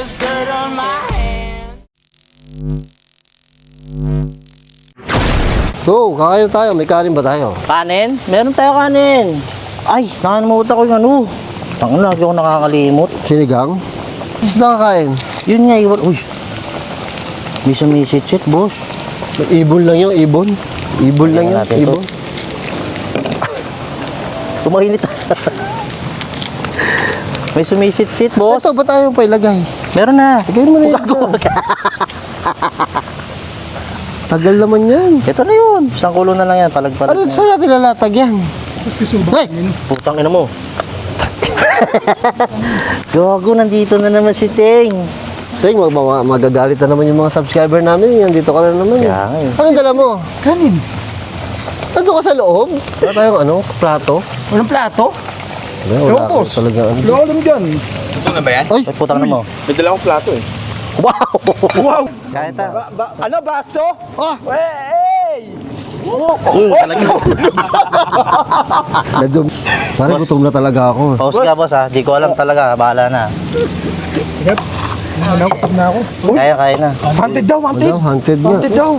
there's dirt on my hands. So, kakain tayo. May kanin ba tayo? Kanin? Meron tayo kanin. Ay, nakalimutan ko yung ano. Tangin, lagi ako nakakalimot. Sinigang? Gusto nakakain? Yun nga, iwan. Uy, may sumisit-sit, boss. Ibon lang yun, ibon. Ibon lang yun, natin to. ibon. Tumainit. May sumisit-sit, boss. Ito, ba't tayo pa ilagay? Meron na. Lagay mo na yun. Tagal naman yan. Ito na yun. Isang kulo na lang yan. Palag-palag Ano na yan. saan natin lalatag yan? Ay! Putang ina mo. Gago, nandito na naman si Ting. Ting, magagalit na naman yung mga subscriber namin. Yan, dito ka na naman. Kaya nga eh. Anong dala mo? Kanin. Nandito ka sa loob? Wala tayong ano, plato? Walang plato? Wala boss. Talaga. Alam dyan. Ito na ba yan? Ay! Ay, putang na mo. May dala akong plato eh. Wow! Wow! Kaya ta. Ano, baso? Oh! Hey! Uy, talaga. Nadum. Parang gutom na talaga ako. Pause ka, boss ha. Di ko alam talaga. Bahala na. Nakapag na ako. Kaya na. Wanted daw, wanted! Wala, hunted na. Wanted daw!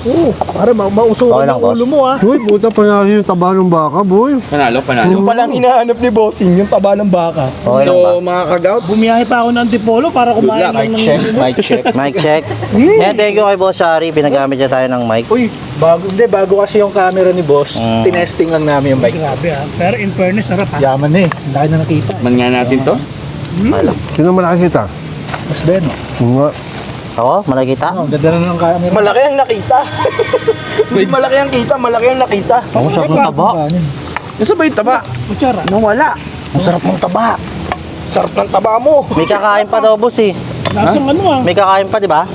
Oo, para mausukan Okay lang, ang boss. ulo mo ha. Uy, puta pa narin yung taba ng baka, boy. Panalo. Yung palang hinahanap ni Bossing, yung taba ng baka. Okay lang ba? So, mga kagaut, Bumiyahe pa ako ng Antipolo para good kumain luck. Mic check, mic check. Mic check. Yeah, thank you kay Boss Shari. Pinagamit niya tayo ng mic. Uy, bago kasi yung camera ni Boss. Tinesting lang namin yung bike. Grabe ah. Pero in fairness, sarap ha. Yaman na eh. Ang laki na nakita. Man nga natin to. Sino man nakakita? Mas Ben. Nga. Ako, malakita? Ang ganda na ng camera. Malaki ang nakita. Hindi malaki ang kita, malaki ang nakita. Ako, sarap ng taba. Nasa ba yung taba? Kutsara. Nawala. Ang sarap ng taba. Sarap ng taba mo. May kakain pa daw, boss eh. Lasang ano ah. May kakain pa, di ba?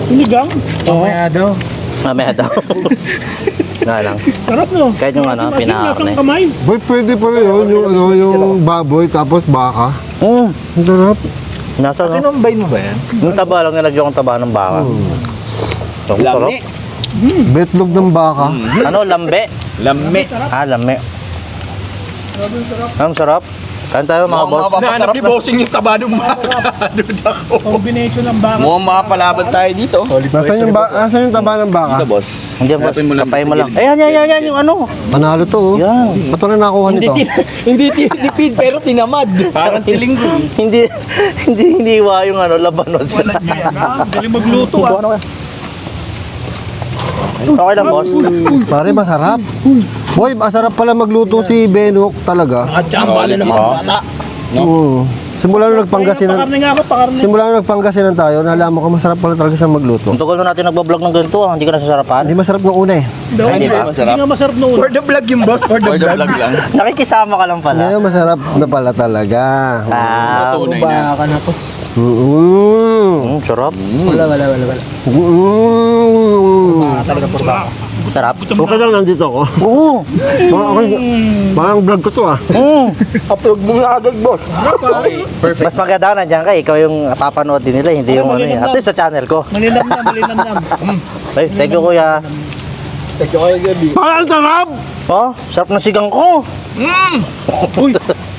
Sinigang. Mamaya daw. Mamaya daw. Nga lang. Sarap no. Kahit yung ano, Masin, pinakarne. lasang kamay. Boy, pwede pa rin yun, yung, ano, yung baboy tapos baka. Ang sarap. Nasa no? Kinumbay mo ba yan? Yung taba lang nilagyan kong taba ng baka. Ang sarap. Lami. Betlog ng baka. Ano, lambe? Lami. Ah, lambe. Ang sarap. Kain tayo mga boss. Nahanap ni Bossing yung taba ng baka. Duda ko. Combination ng baka. Mukhang makapalaban tayo dito. Nasaan yung taba ng baka? Dito, boss. Hindi boss, Hanapin mo lang kapay mo sa lang. gilid. Yan, yung ano. Panalo to, oh. Yan. Ba't wala nakuha nito? Hindi tinipid pero tinamad. Parang tilinggo. Hindi iwa yung ano, labanos. Yan ah. Galing magluto ah. Okay lang, boss. Pare, masarap. Boy, masarap pala magluto si Benok talaga. At saka ang bala ng mga bata. Simula nung nagpangasinan, Pakarne nga ako, pakarne. simula nung nagpangasinan tayo, nalaman ko masarap pala talaga siya magluto. Ang tagal na natin nagbablog ng ganito, hindi ka nasasarapan. Hindi masarap nung una eh. Hindi ba? Hindi nga masarap noon. For the vlog yung boss, for the For the vlog. vlog lang. Nakikisama ka lang pala. Ngayon masarap na pala talaga. Ah, Tunay na. Baka na to. sarap. Wala. Talaga for baka. Sarap. Okay lang nandito ako. Oo. Parang vlog ko to ah. Upload mo na agad boss. Okay, perfect. Mas maganda nandiyan ka, ikaw yung papanood din nila, hindi yung ano eh. At least sa channel ko. Malinamnam. Ay, thank you kuya. Thank you kayo gabi. Parang sarap! Oh, sarap ng sigang ko.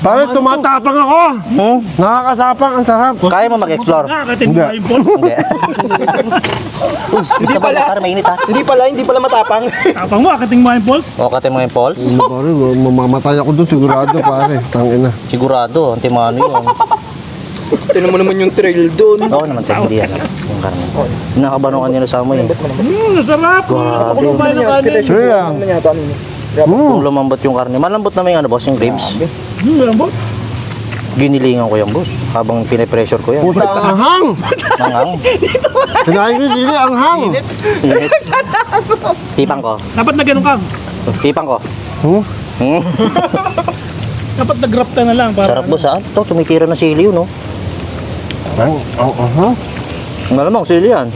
Parang tumatapang ako. Nakakasapang, ang sarap. Kaya mo mag-explore? Nakakatin mo Hindi. nga yung ball. Hindi. Hindi pala. Para mainit ha. Hindi pala matapang. Tapang mo, akating mo yung balls. O, kate mo yung pulse. Pare, mamamatay ako doon sigurado pare. Tangina. Sigurado, antimano yun. Tinan mo naman yung trail doon. Oo naman, tayo, hindi yan. Yung karne. Nakabanong kanina sa amoy. Nasarap. Ako kumain ng kanin. Sige lang. Kung lumambot yung karne. Malambot naman yung ano, boss, yung ribs. Lambot. Ginilingan ko yung boss. Habang pinipressure ko yan. Puta, ang hang! Nangang. Kinain ko yung sili, ang hang! Init. Tipang ko. Dapat na ganun ka. Tipang ko. Dapat nag-grab ka na lang. Para Sarap boss ha. Ito, tumitira ng sili yun, no? Malamang sili yan.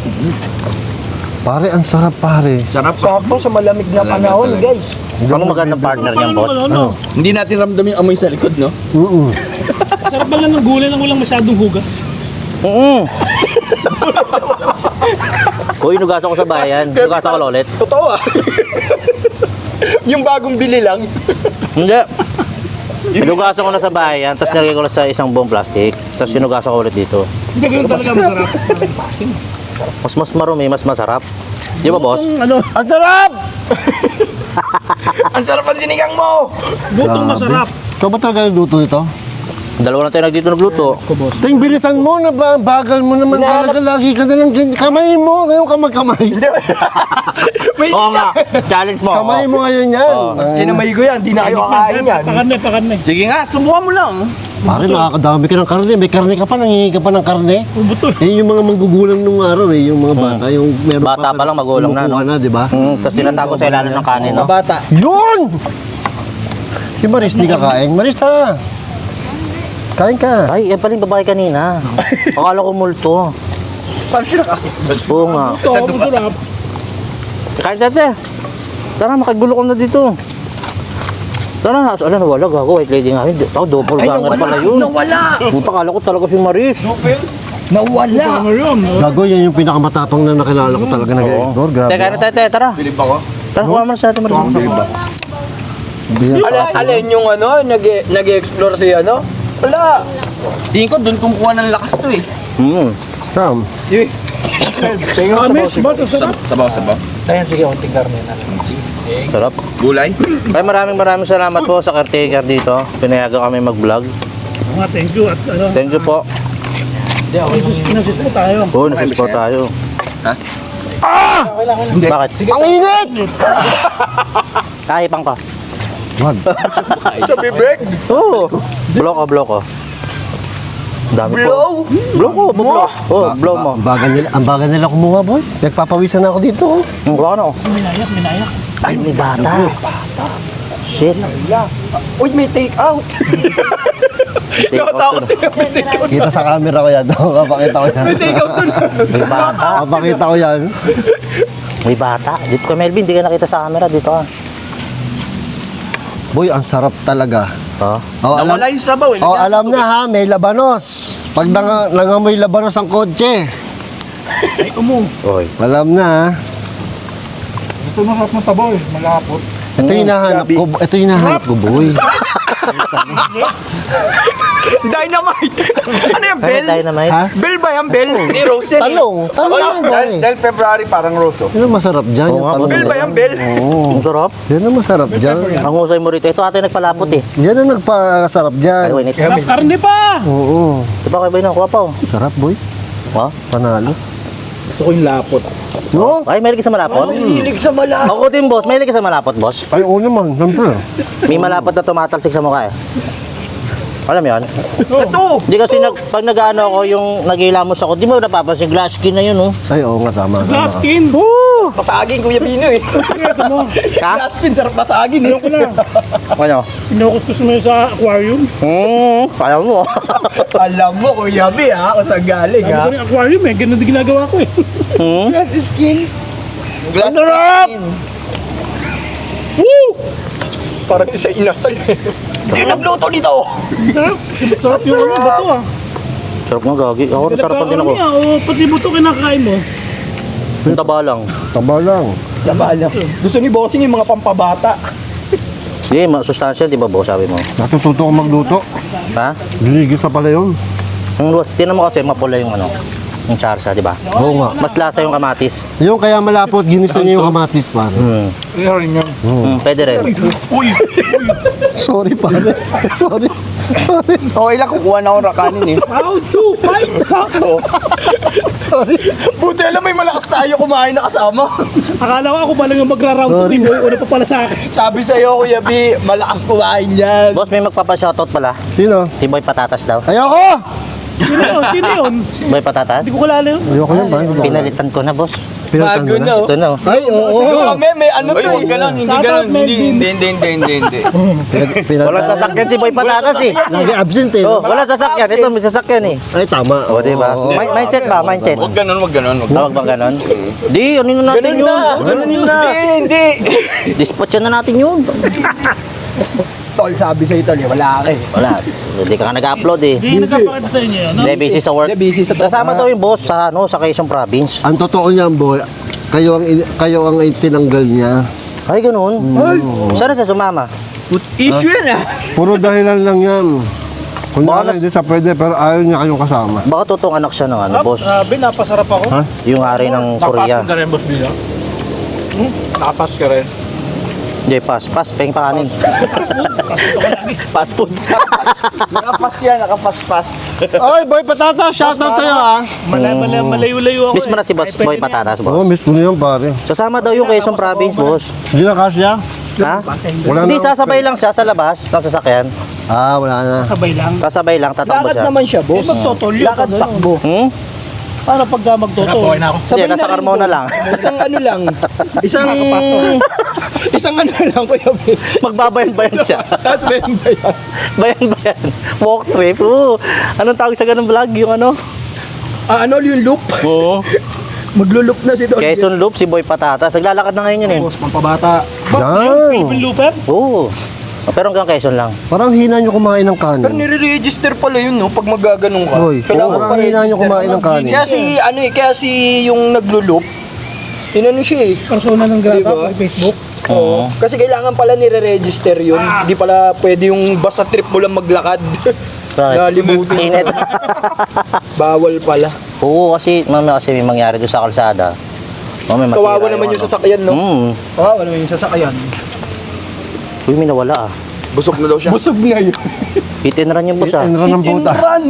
Pare, ang sarap pare. Sarap. Sakto sa malamig na panahon guys. Ano magandang partner niyang boss? Ano? Hindi natin ramdam yung amoy sa likod, no? Sarap ba lang ng gulay nang walang masyadong hugas? Uy, nugasan ko sa bayan. Nugasan ko lolet. Totoo ah. Yung bagong bili lang. Hindi. Hinugasan ko na sa bahay yan, tapos nilagay ko lang sa isang buong plastic. Tapos hinugasan ko ulit dito. Hindi ganun talaga masarap. Parang pasin. Mas marumi, mas masarap. Di ba, boss? Ang ano, Ang sarap! Ang sarap ang sinigang mo! butong masarap. Ikaw ba talaga nagluto nito? Dalawa na tayo dito nagluto. Ting, bilisan mo na ba? Bagal mo naman talaga. Lagi ka na lang ganyan. Kamay mo. Ngayon ka magkamay. Wait, Oo nga, challenge mo. Kamay mo ngayon yan. Oo. kinamay ko yan, di na kayo kakain yan. Pakan na. Sige nga, subukan mo lang. Pare, nakakadami ka ng karne. May karne ka pa, nangingi ka pa ng karne. Buto. Eh, yung mga manggugulang nung araw eh, yung mga bata, yung meron Bata pa lang, magulang na, no? kumukuha na, di ba? Tapos tinatago sa ilalim ng kanin, no? Bata. Yun! Si Maris, di ka kain. Maris, tara. Kain ka. Ay, yan pala yung babae kanina. Akala ko multo. Parang siya nakakit. Oo nga. Ito, masarap. Kahit dati. Tara, makagulo ko na dito. Tara, ala, nawala gago. White lady nga yun. Ako, double ganger pala yun. Nawala! Puta, kala ko talaga si Maris. Nawala! Ano yun? Gago, yan yung pinakamatapang na nakilala ko talaga nag-ignore. Grabe. Teka, tete, tara. Bilib ako. Tara, kuha mo na sa atin, Maris. Alin yung ano, nag-explore si ano? Wala! Tingin ko, doon kumukuha ng lakas to eh. Sam. Amis, ba't ang sarap? Sabaw. Sarap. Gulay. Ay, maraming salamat po sa caretaker dito. Pinayagan kami mag-vlog. Mga thank you at ano. Thank you po. Inasis mo tayo. Oo, nasis po tayo. Ha? Bakit? Ang init! Kahipang ka. Wag. Sabi break! Oo. Blow ko. Ang dami po. Blow! Blow ko, blow. Oo, blow mo. Ang bagal nila kumuha, boy. Nagpapawisan na ako dito. oh. Huwag ano. Minayak. Ay, may bata. Shit. Uy, may take out! Take out to. May take out! Kita sa camera ko yan. Papakita ko yan. Take out dun! May bata. Papakita ko yan. May bata. Dito ka, Melvin. Hindi ka nakita sa camera. Dito ka. Boy, ang sarap talaga. Oh. Oh, alam, Nawala yung sabaw eh. oh, alam na ha, may labanos. Pag nangamoy labanos ang kotse. Ay, Oy. Alam na ha. ito masarap ng tabaw eh. Malapot. Ito yung hinahanap ko. Ito yung hinahanap ko, boy. Dynamite! Ano yung Ano bell? dynamite? Ha? Bell ba yan? Bell? Hindi, Rosel. Talong yan, boy. Dahil February parang roso. Yan ang masarap dyan. Oo yung nga, talong Bell ba na yan? Bell? Oo. Ang sarap. Yan ang masarap dyan. Ang husay mo rito. Ito ate nagpalapot eh. Yan ang nagpasarap Ay, dyan. wait. Karne pa! Oo. Diba kayo ba yun? Kuha pa oh. Sarap, boy. Ha? Panalo. Gusto ko yung lapot. No? Ay, mahilig ka sa malapot? Hilig sa mala. Ako din, boss. Mahilig ka sa malapot, boss. Ay, oo naman. Siyempre. May malapot na tumatalsik sa mukha eh. Alam mo yun? Ito! Hindi kasi pag nag-ano ako, yung nag-ilamos ako, di mo napapansin, glass skin na yun, oh. Ay, oo nga, tama. Glass tama. skin. Pasagin, Kuya Pino eh. Ito mo. Ha? Gaspin, sarap pasagin eh. Ayoko na. Ano? Pinokus ko sa aquarium. Alam mo. Alam mo, Kuya B ha, kung saan galing Sabi ha. ko rin aquarium eh. Ganun din ginagawa ko eh. Glass skin. Glass Sarap! skin. Parang isa inasal eh. Sino nagluto nito? Sarap. Sarap yung ano, bato ah. Sarap nga, gagi. Ako, nasarapan din ako. Pati buto kinakain mo. Yung taba lang. Taba lang. Labala. Gusto ni Bossing yung mga pampabata. Sige, masustansya, di ba, boss, sabi mo? Natututo ko magluto. Ha? Giligis na pala yun. Tinan mo kasi, mapula yung ano, yung charsa, di ba? Oo nga. Mas lasa yung kamatis. Yung kaya malapot, ginisa niya yung kamatis, pare. Pwede rin. Sorry, pare. Sorry. Okay lang, kukuha na ako rakanin eh. How to fight? Sakto. Buti alam may malakas tayo kumain na kasama. Akala ko ako pala yung magra-round to. Hindi mo una pa pala sa akin. Sabi sa'yo, Kuya B, malakas kumain yan. Boss, may magpapa-shoutout pala. Sino? Si Boy Patatas daw. Ayoko! Sino yun? Sino yun? Boy Patatas? Hindi ko kalala yun. Ayoko yan ba? Pinalitan ko na, boss. Pinalitan Bago mo na. Ito na, oh. Ay, oo. Siguro may ano to Ay, huwag eh. ganon, hindi Shoutout, ganon. Melvin. Hindi. Walang sasakyan si Boy Patatas eh. Lagi absent eh. Oh, wala sasakyan. Ito, may sasakyan eh. Ay, tama. O, di ba? Oo. Mindset ba? Mindset. Huwag ganon. Tawag bang ganon? Di, ano na natin Ganun yun? na. Ganun na. Hindi. Dispatch na natin yun. Tol, sabi sa'yo, Tol, wala ka eh. Wala. Hindi ka Issue yan ah. Puro dahilan lang yan. Kung hindi sa pwede, pero ayaw niya kayong kasama. Baka totoong anak siya ng ano, boss. Grabe, napasarap ako. Ha? Yung hari ng Korea. Napasok ka rin, boss Bila. Nakapas ka rin. Jay, pass. Pass, peng pakanin. Fast food. Nakapas yan, nakapaspas. Oy, Boy Patatas, shoutout sa'yo ha. Malayo-layo ako. Miss mo na si Boss Boy Patatas, Oo, boss. miss ko na yan pare. Kasama daw yung Quezon Province, boss. Hindi na kasya? Ha? Wala Hindi, na. sasabay lang siya sa labas ng sasakyan. Ah, wala na. Sabay lang. Sasabay lang, tatakbo Lakad siya. naman siya, boss. Magtotolyo. Lakad takbo. Hmm? Para pagka magtotolyo. na ako. Hindi, nasa Carmona doon. lang. Isang ano lang. Isang ano lang, Kuya B. Magbabayan-bayan siya. Tapos meron ba yan? Bayan-bayan. Walk trip. Anong tawag sa ganung vlog? Yung ano? Ano yung loop? Oo. Maglo-loop na si Don. Quezon Loop, si Boy Patatas. Naglalakad na ngayon yun eh. Boss, pampabata. Yan. Philippine Looper. Oo. Pero hanggang Quezon lang. Parang hina nyo kumain ng Pero kanin. nire-register pala yun, no? Pag magaganong ka. Hoy, parang hina nyo kumain ng kanin. Kaya si, ano eh, kaya si yung naglo-loop, inano siya eh. Persona ng grata Diba? sa Facebook. Oo. Kasi kailangan pala nire-register yun. Hindi pala pwede yung basta trip mo lang maglakad. Nalimutin. Init. Bawal pala. Oo, kasi mamaya kasi may mangyari doon sa kalsada. Mamaya masira Kawawa naman yung ano. sasakyan, no? Kawawa naman yung sasakyan. Uy, may nawala ah. Busog na daw siya. Busog na yun. Hit and run yung boss ah. Inra ng puta. Inran!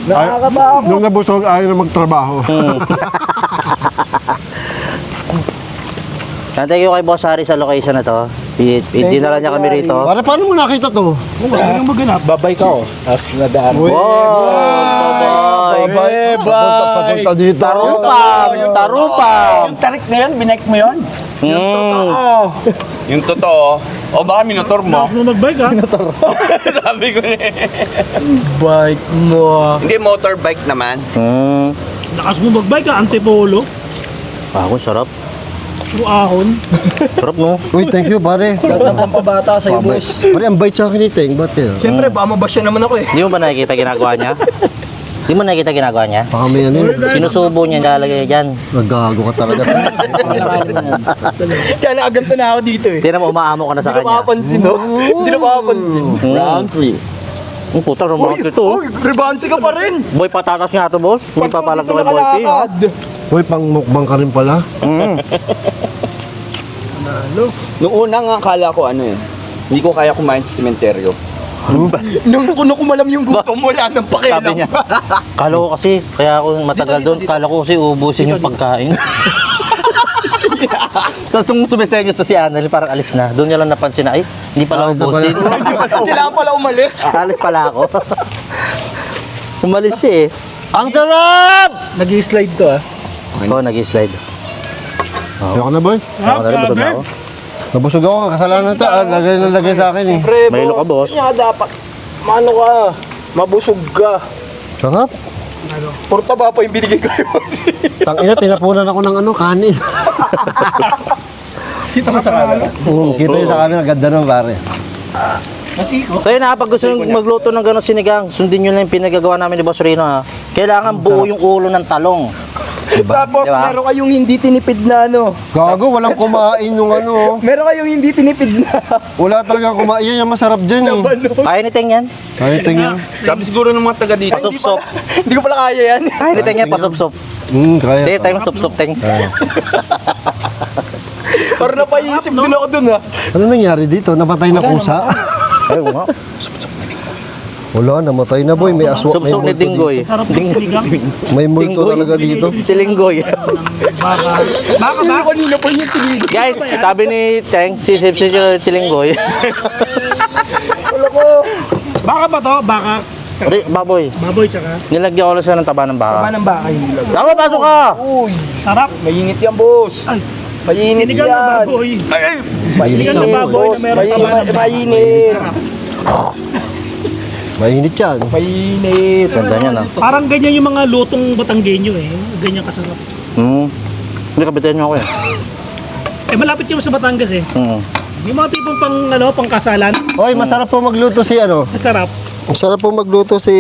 Nakakabaho. Nung nabusog, ayaw na magtrabaho. Thank you kay Boss Harry sa location na to. Dinala niya kami rito. Pare, paano mo nakita to? Wala nang maganap. Babay ka oh. Tapos nadaan. Wow! Bye! Papunta dito. Tarupang! Tarupang! Yung tarik na yun, binike mo yun? Yung totoo. O baka minotor mo. Ako na mag-bike ha. Sabi ko na Bike mo. Hindi, motorbike naman. Lakas mo mag-bike ha. Antipolo. Ako, sarap. Puro ahon. Sarap no? Uy, thank you pare. Ang pampabata sa'yo, boss. Pare, ang bait sa akin ni Teng. Ba't yun? Siyempre, baka mabasya naman ako eh. Di mo ba nakikita ginagawa niya? Di mo nakikita ginagawa niya? Baka may ano yun. Sinusubo niya, nilalagay dyan. Naggago ka talaga. Kaya nakaganto na ako dito eh. Tingnan mo, umaamo ka na sa Hindi na kanya. makapansin, no? Hindi na makapansin. Round 3. Ang puta, romantic to. Uy, rebansi ka pa rin. Boy, patatas nga to, boss. May papalap dito to kay Boy P. nakalakad. Uy, pang mukbang ka rin pala. Noong una nga akala ko ano eh. Hindi ko kaya kumain sa sementeryo. Nung kumalam yung gutom, wala nang pakialam. Sabi niya. Kala ko kasi, kaya ako matagal doon, kala ko kasi ubusin yung pagkain. Tapos nung sumisenyos to si Annalyn, parang alis na. Doon niya lang napansin na, ay, hindi pala ubusin. Kailangan pala umalis. Alis pala ako. Umalis siya eh. Ang sarap! Nag-i-slide to ah. Oo, nag-slide. Ayoko na, boy. Ako na rin, busog na ako. Nabusog ako. Kasalanan to. Lagay na lagay sa akin eh. Pre, Mahilo ka, boss. Kanya dapat, maano ka, mabusog ka. Sarap. Porta ba pa yung binigay ko boss? Tangina, tinapunan ako ng ano, kanin. Kita mo sa camera. Kita yun sa camera. Ganda nun, pare. So yun ha, pag gusto nyo magluto ng gano'ng sinigang, sundin nyo lang yung pinagagawa namin ni Boss Rino ha. Kailangan buo yung ulo ng talong. Tapos Diba? meron kayong hindi tinipid na ano. Gago, walang kumain yung ano. Meron kayong hindi tinipid na Wala talaga kumain. Yan yung masarap dyan eh. ano. Kaya ni Teng yan? Kaya tingnan. Sabi siguro ng mga taga dito. Pasupsop. Hindi ko pala kaya yan. Kaya ni Teng yan, pasupsop. Kaya. Stay tayo masupsop, Teng. Parang napaisip din ako dun ha. Ano nangyari dito? Namatay na kusa? Ay, nga. Wala, namatay na boy. May aswang. May Supsop ni multo Dinggoy. Sarap ng sinigang. dito. May multo talaga dito. Si Linggoy. Baka Kanina pa yung tinipid. Guys, sabi ni Teng, sisip si Linggoy. Wala ko. Baka ba to? Baka. Baboy, Baboy tsaka. nilagyan ko lang siya ng taba ng baka. Paano ba kayo nilagay? Tama, pasok ka! Uy, Sarap. mainit yan boss. Ay, Mainit sinigang na yan. baboy. Mainit Sinigang na baboy na meron taba ng baka. Mainit. Mainit yan. Mainit. Ganda niya na. Parang ganyan yung mga lutong Batanggenyo eh. Ganyan kasarap. Hindi, kabitin niyo ako eh. Eh malapit yung sa Batangas eh. Yung mga tipong pang kasalan. Oy, masarap po magluto si ano. Masarap. Masarap po magluto si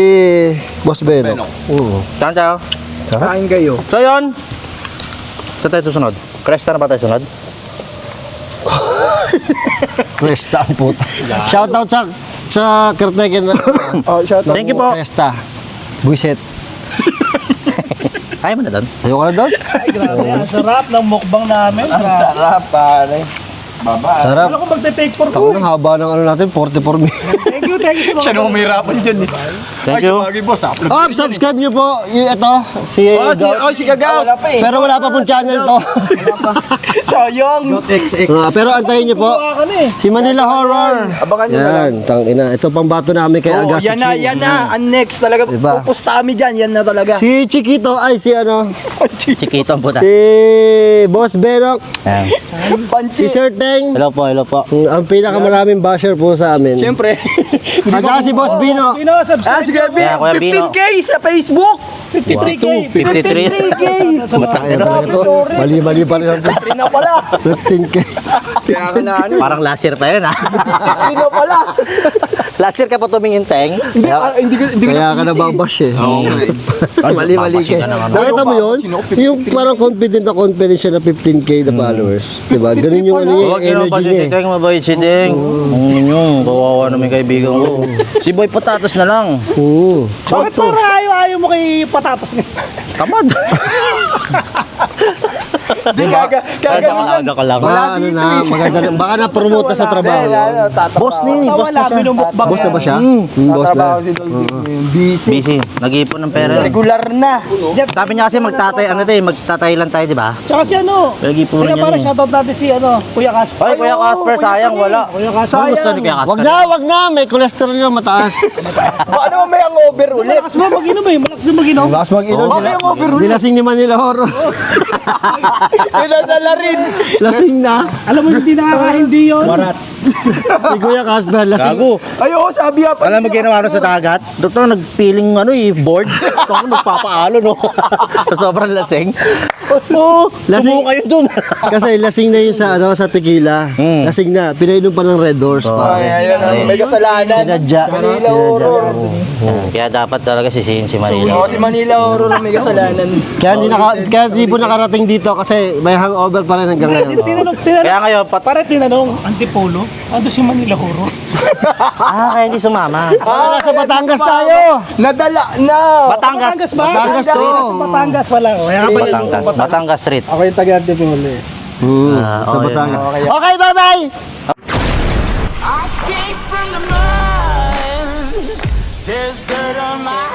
Boss Beno. Oo. Saan tayo? Kain kayo. So yun. Saan tayo susunod? Cresta na ba tayo sunod? Cresta ang puta. Shoutout sa Kerteken na. Oh, shout out. Thank you po. Cresta. Buiset. Kaya mo na doon? Ayoko na doon. Ay, grabe. Ang sarap ng mukbang namin. Ang sarap, pare. Baba. Sarap. Wala ko magte-take for Tango ng haba ng ano natin, 44 minutes. Thank you sa mga Siya nung umirapan dyan eh. Thank you. Ay, boss, upload. Oh, subscribe nyo po. Ito, si Si Gagaw. Wala pa eh. Pero wala pa pong channel to. Sayang. Pero antayin nyo po. Buka ka na eh. Si Manila Horror. Abangan nyo na lang. Yan, tangina. Ito pang bato namin kay Oh, Agassi. yan na, yan na. Ang next talaga. Diba? Pupusta kami dyan. Yan na talaga. Si Chiquito, ay si ano, Chiquito ang puta. si Boss Benok, Ayan. si Sir Teng, Hello po, hello po. ang pinakamaraming basher po sa amin. Siyempre. At saka si Boss Bino. Pino, subscribe. Sige, Kaya, Kuya Bino. 15K sa Facebook. 53K. 53. 15K. Matangin na ito. Mali-mali pa rin. Hindi na pala. 15K. Kaya nga na ano. Parang last year pa yun, ha? Hindi na pala. Last year ka po tumingin, Teng. Hindi ko Kaya ka nababash eh. Mali-mali Babash ka. ka na nga. Nakita mo yun? Yung parang confident siya na 15K na followers. Diba? Ganun yung ano Oo, yung ginawa pa energy si niya eh. Teng, mabait si Teng. Ang inyong, kawawa namin kaibigan ko. Si Boy Patatas na lang. Oo. Bakit parang ayaw mo kay patatas nga? Tamad. Hindi Ano ka lang. Baka ano na, maganda na, baka na-promote na sa trabaho. Boss na yun, eh, boss Wala, na siya. binumukbang Boss na ba siya? Boss na. Busy. Busy. Nag-iipon ng pera. Regular na. Sabi niya kasi magtatay lang tayo, di ba? Tsaka si ano, Nag-iipon kaya niya parang eh. shoutout natin si ano, Kuya Casper. Ay, Kuya Casper, sayang, wala. Kuya Casper. Saan gusto ni Kuya Wag Casper? na, may cholesterol yung mataas. Baka naman may hangover ulit. Malakas mo mag-inom eh, malakas din mag-inom. Bakas mag-inom. Baka may hangover ulit. Nilasing ni Manila Horror. Pinasala rin. Lasing na. Alam mo hindi nakaka-hindi yun. Si Kuya Casper, lasing. Gago. Ayoko, sabi nga pa. Alam mo ginawa sa dagat? Doktor, nagpiling board. Ako nagpapaalo, no? Sa sobrang lasing. Oo, Lasing- sumuko kayo dun. Kasi lasing na yun sa, sa tequila. Lasing na. Pinainom pa ng Red Doors pa. Ay, may kasalanan. Sinadya. Manila Horror. Kaya dapat talaga sisihin si Manila. Oo, si Manila Horror ang may kasalanan. Kaya di po nakarating dito kasi may hangover pa rin hanggang ngayon. Tinanong, Kaya ngayon, pare tinanong, Antipolo, ando si Manila Horo. kaya hindi sumama. Nasa Batangas tayo. Nadala na. Batangas. ba? Batangas to. Batangas pala. Kaya nga pala. Batangas Street. Ako yung taga-Antipolo eh. Sa okay. Batangas. Okay, bye-bye! I came from the mud. There's dirt on my